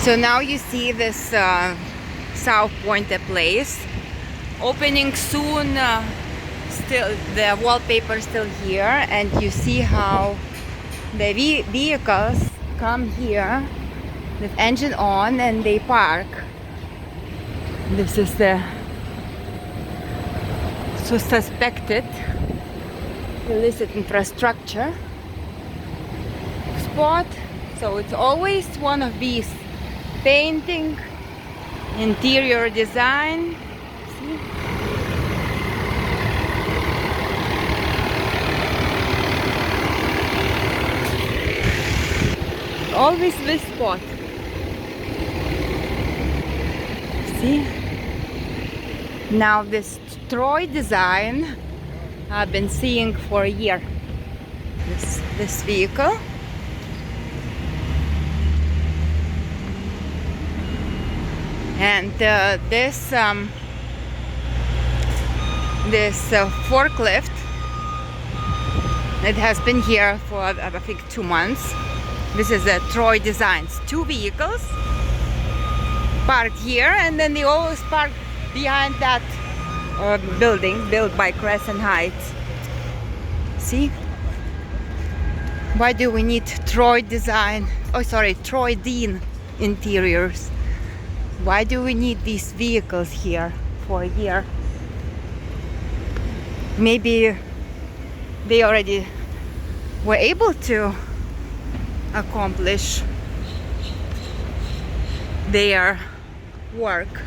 So now you see this South Pointe place opening soon. Still, the wallpaper still here, and you see how the vehicles come here with engine on and they park. This is the suspected illicit infrastructure spot. So it's always one of these: painting, interior design. See? Always this spot. See? Now this Troy design I've been seeing for a year. This vehicle. And this forklift, it has been here for I think 2 months. This is the Troy Designs. 2 vehicles parked here, and then they always park behind that building built by Crescent Heights. See? Why do we need Troy Design? Oh, sorry, Troy Dean Interiors. Why do we need these vehicles here for a year? Maybe they already were able to accomplish their work.